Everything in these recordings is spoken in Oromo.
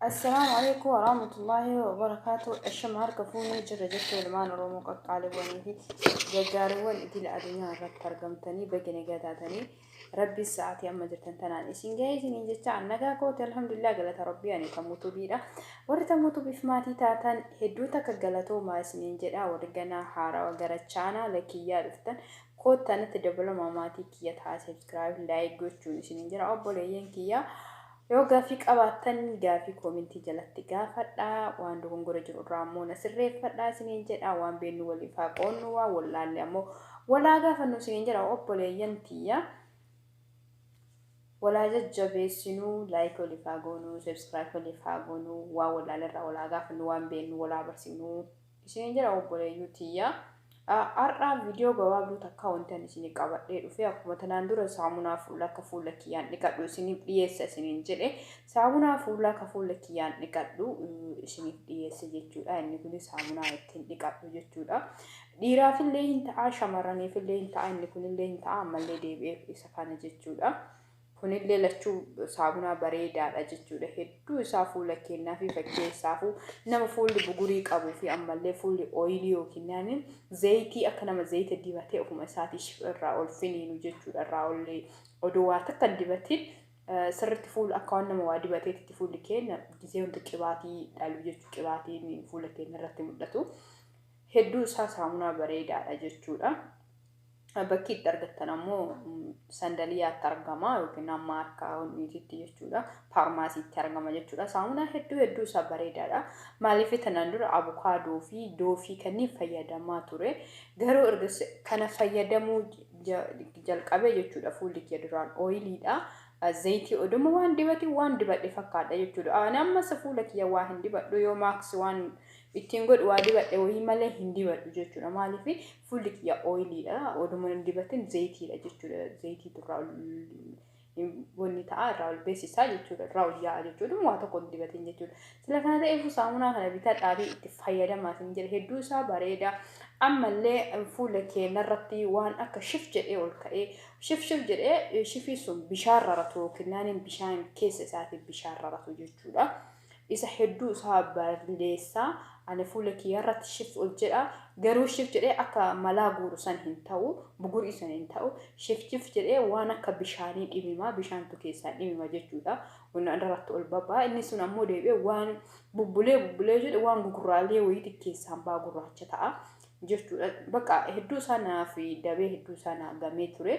السلام عليكم ورحمة الله وبركاته. الشمار كفوني جرجت المان رومك قالبوني في جارون إدل أدنيا رب ترجمتني بجني جاتني ربي الساعة أما جرتن تنان إسين جاي سين جت عنك كوت الحمد لله قالت ربي يعني تموتوا بيرا ورتموتوا بفماتي تاتن هدوتك قالتوا ما سنين جدا ورجنا حارة وجرتشانا لكيا رفتن كوت تنت دبل ماماتي كيا تها سبسكرايب لايك جوتشون سنين جدا أبولين كيا yoo gaafii qabaattan gaafii koomentii jalatti gaafadha waan dogongora jiru irraa ammoo na sirreeffadha isiniin jedha waan beeknu waliif haa qoonnu waa wallaalle ammoo walaa gaafannu isiniin jedha obboleeyyan tiyya walaa jajjabeessinuu laayik waliif haa goonuu sabskiraayib waliif haa goonuu waa wallaalle irraa walaa gaafannu waan beeknu walaa barsiifnuu isiniin jedha obboleeyyuu tiyya. Arra video gabaabduu takka wantan isin qabadhee dhufee akkuma tanaan dura saamunaa fuulaa ka fuula kiyyaan dhiqadhu isiniif dhiyeessa isiniin jedhe saamunaa fuulaa ka fuula kiyyaan dhiqadhu isiniif dhiyeessa jechuudha. Inni kun saamunaa ittiin dhiqadhu jechuudha. Dhiiraafillee hin ta'a shamarraniifillee hin ta'a inni kunillee hin ta'a ammallee deebi'ee isa kana jechuudha. Kunillee lachuu saamunaa bareedaadha jechuudha. Hedduu isaa fuula keenyaa fi fakkeessaafu nama fuulli bugurii qabuu fi ammallee fuulli ooyilii yookiin naani zayitii akka nama zayita dibatee ofuma isaatii irraa ol finiinu jechuudha. Irraa ol oduu waa takka dibatiin sirriitti fuula akka waan nama waa dibateetti fuulli keenya gisee hundi qibaatii dhalu jechuudha. Qibaatiin fuula keenya irratti mul'atu. Hedduu isaa saamunaa bareedaadha jechuudha. Bakki itti argattan ammoo sandaliyaatti argama yookiin amma harka honniititti jechuudha. Faarmaasiitti argama jechuudha. Saamunaa hedduu isaa bareedaadha. Maaliif tanaan dura abukaadoo fi doofii kanneen fayyadamaa ture. Garuu erga kana fayyadamuu jalqabe jechuudha. Fuulli kee duraan ooyiliidha. Zayitii oduma waan dibadhe fakkaata jechuudha. Ani ammas fuula kiyya waa hin dibadhu yoo maaks waan ittiin godhu waa dibadhe wayii malee hin dibadhu jechuudha. Maaliif fuulli kiyya ooyiliidha. Oduma hin dibatin zayitiidha jechuudha. Zayitii irraa wanni ta'a irraa ol beeksisaa jechuudha. Irraa ol yaa'a jechuudha. Waa tokko hin dibatin jechuudha. Sila kana ta'eef saamunaa kana bitadhaafi itti fayyadamaa hin jedhe hedduu isaa bareeda. Ammallee fuula keenya irratti waan akka shif jedhee ol ka'ee shif jedhee shifii sun bishaan raratu yookiin bishaan keessa isaatii bishaan raratu jechuudha. Isa hedduu isaa balleessaa ani fuula kiyya irratti shif ol jedha garuu shif jedhee akka malaa guuru san hin ta'u bugurii san hin ta'u shif jedhee waan akka bishaanii dhimima bishaantu keessaa dhimima jechuudha. Wanna irratti ol babaa inni sun ammoo deebi'ee waan bubbulee jedhe waan gugurraalee wayii keessaan baa gurraacha ta'a. jechuudha. Bakka hedduu sanaa fi dabee hedduu sanaa gamee ture.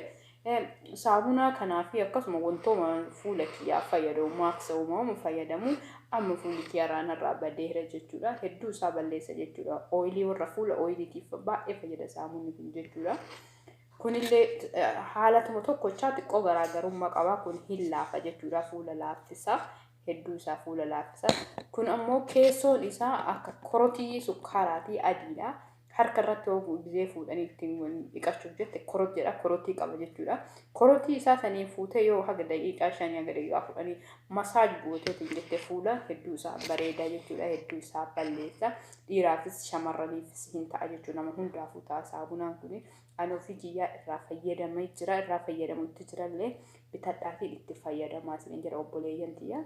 Saamunaa kanaa fi akkasuma wantooma fuula kiyyaa fayyadamu maaksa uumamu fayyadamu amma fuulli kiyyaaraan irraa badeera jechuudha. Hedduu isaa balleessa jechuudha. Ooyilii warra fuula ooyiliitiif baay'ee fayyada saamunni kun jechuudha. Kunillee haalatuma tokkochaa xiqqoo garaagarummaa qaba. Kun hin laafa jechuudha. Fuula laaffisa hedduu isaa fuula laaffisa. Kun ammoo keessoon isaa akka korotii sukkaaraatii adiidha. Harka irratti yoo gizee fuudhanii ittiin dhiqachuuf jette korot jedha korotii qaba jechuudha. Korotii isaa sanii fuutee yoo haga daqiiqaa 5 haga daqiiqaa 10 masaaj gooteetiin jette fuula hedduu isaa bareeda jechuudha. Hedduu isaa balleessa. Dhiiraafis shamarraniifis hin ta'a jechuudha. Nama hundaafuu ta'a saamunaan kun. Ani ofii kiyyaa irraa fayyadamee jira irraa fayyadamutti jirallee bitadhaatiin itti fayyadamaa isin jira obboleeyyan tiyyaa.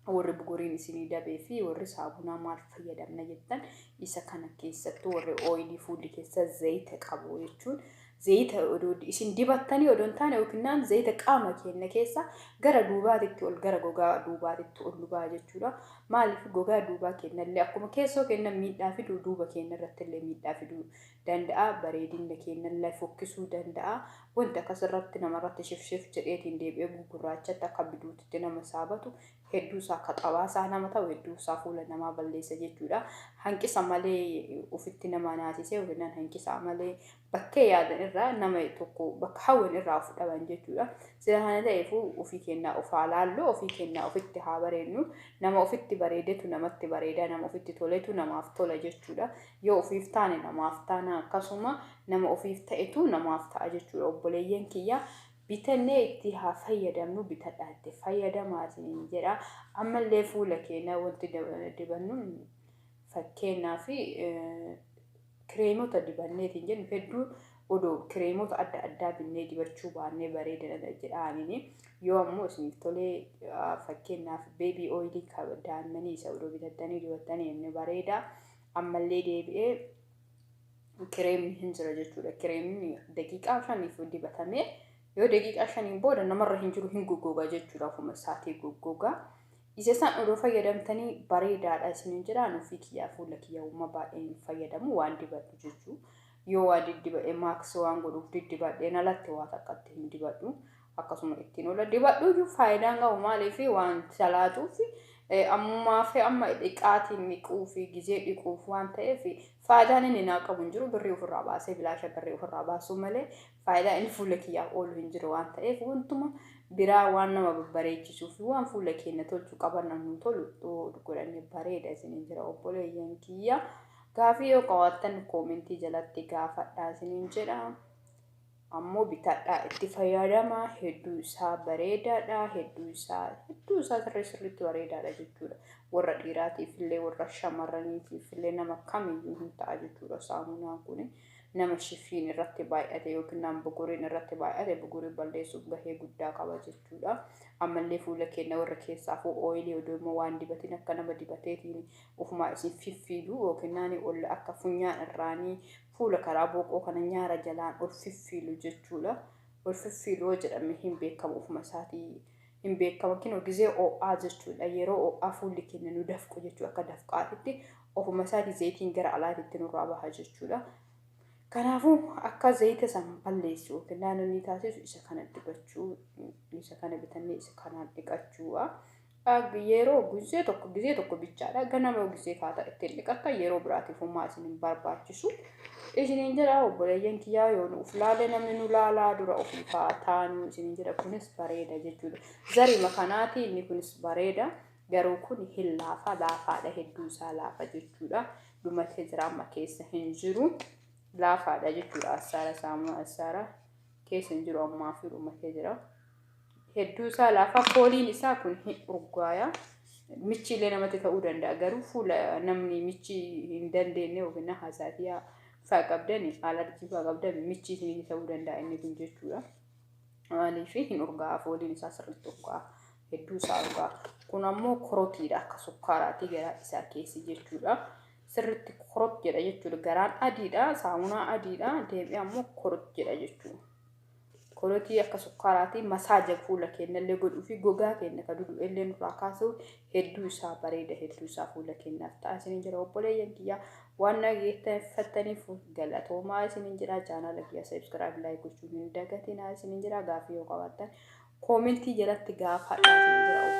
Warri buguriin isinii dabee fi warri saamunaa maal fayyadamna jettan isa kana keessattuu warri ooyilii fuulli keessa zayita qabu jechuun zayita odoo isin dibattanii odoon taane yookiin zayita qaama keenya keessa gara duubaatitti ol gara gogaa duubaatitti ol lubaa jechuudha. Maaliif gogaa duubaa keenyallee akkuma keessoo keenya miidhaa fi duuba keenya irratti illee miidhaa fiduu danda'a. Bareedina keenyallee fokkisuu danda'a. Wanta akkasirratti namarratti shif jedheetiin deebi'ee gugurraachatti akka biduutitti nama saabatu hedduu isaa akka xabaasaa nama ta'u hedduu isaa fuula namaa balleessa jechuudha. Hanqisa malee ofitti nama naasisee yookiin hanqisa malee bakkee yaadan irraa nama tokko bakka hawwan irraa of dhaban jechuudha. Sila kana ta'eefuu ofii keenyaa of ilaallu ofii keenyaa ofitti haa bareennu. Nama ofitti bareedetu namatti bareeda nama ofitti toletu namaaf tola jechuudha. Yoo ofiif taane namaaf taana akkasuma nama ofiif ta'etu namaaf ta'a jechuudha. Obboleeyyan kiyyaa bitannee itti haa fayyadamnu bitadhaa itti fayyadamaa isiniin jedha. Ammallee fuula keenya wanti dibannu fakkeenyaa fi kireemota dibanneetiin jennu hedduu odoo kireemota adda addaa binnee dibachuu baannee bareedina jedhaanini yoo ammoo isiniif tolee fakkeenyaaf beebii ooyilii daa'immanii isa odoo bitattanii dibattanii inni bareeda ammallee deebi'ee kireemni hin jira jechuudha. Kireemni daqiiqaa 5 dibatamee yoo daqiiqaa 5 booda namarra hin jiru hin goggoga jechuudha. Ofuma isaatii goggoga. Isa san odoo fayyadamtanii bareedaadha isiniin jedhaan ofii kiyyaa fuula kiyyaa baay'een fayyadamu waan dibadhu jechuudha. Yoo waa diddibadhe maaks waan godhuuf diddibadheen alatti waa takkatti hin dibadhu. Akkasuma ittiin ola dibadhu faayidaan qabu maaliif waan salaatuuf ammumaa fi amma dhiqaatiin dhiquu fi gizee dhiquuf waan ta'eef faayidaan inni naa qabu hin jiru birrii ofirraa baasee bilaasha birrii ofirraa baasuu malee faayidaa inni fuula kiyyaaf oolu hin jiru waan ta'eef wantuma biraa waan nama babbareechisuu fi waan fuula keenya tolchuu qaban namni tolu godhannee bareeda isiniin jira obboleeyyan kiyya. Gaafii yoo qabaattan koomentii jalatti gaafadhaa isiniin jedha. Ammoo bitadhaa itti fayyadamaa hedduu isaa bareedaadha hedduu isaa sirriitti bareedaadha jechuudha. Warra dhiiraatiif illee warra shamarraniitiif illee nama kamiyyuu hin ta'a jechuudha saamunaan kun. Nama shifiin irratti baay'ate yookiin nama buguriin irratti baay'ate bugurii balleessuuf gahee guddaa qaba jechuudha. Ammallee fuula keenya warra keessaaf ooyilii odoo immoo waan dibatiin akka nama dibateetiin ofumaa isin fiffiiduu yookiin naani ol akka funyaan irraanii fuula karaa boqoo kana nyaara jalaan ol fiffiilu jechuudha. Ol fiffiiluu jedhamee hin beekamu ofuma isaatii hin beekamu kinoo gizee oo'aa jechuudha. Yeroo oo'aa fuulli keenya nu dafqu jechuudha akka dafqaatitti ofuma isaatii zayitiin gara alaatitti nurraa baha jechuudha. Kanaafuu akka zayita san balleessu yookiin naannoo taasisu isa kana dibachuu isa kana bitannee isa kanaan dhiqachuudha. Yeroo gizee tokko bichaadha ganama gizee kaata ittiin dhiqatta yeroo biraatiif ummaa isin barbaachisu. Isiniin jedha obboleeyyan kiyyaa yoo nuuf laale namni nu laalaa dura ofii taanu isiniin jedha kunis bareeda jechuudha. Zarima kanaati inni kunis bareeda garuu kun hin laafaadha hedduu isaa laafa jechuudha. Dhumatee jira amma keessa hin jiru. Laafaadha jechuudha assaara saamunaa assaara keessa hin jiru ammaa fi dhumatee jira. Hedduu isaa laafa fooliin isaa kun hin urgaaya. Michiilee namatti ta'uu danda'a garuu fuula namni michii hin dandeenye yookiin haasaatii fa'aa qabdan alarjii fa'aa qabdan michii isin ta'uu danda'a inni kun jechuudha. Maaliif hin urgaa fooliin isaa sirriitti urgaa hedduu isaa urgaa. Kun ammoo korootiidha akka sukkaaraatti garaa isaa keessi jechuudha. Sirriitti korot jedha jechuudha. Garaan adiidha saamunaa adiidha deebi'ee ammoo korot jedha jechuudha. Korotii akka sukkaaraatti masaaja fuula keenya illee godhuu fi gogaa keenya ka dudu illee nurraa kaasuu hedduu isaa bareeda hedduu isaa fuula keenyaaf ta'a isiniin jira obboleeyyan kiyyaa waan nageeffattaniif galatoomaa isiniin jira chaanaala kiyya subscribe like gochuun hin dagatinaa isiniin jira gaafii yoo qabaattan koomentii jalatti gaafadhaa isiniin jira.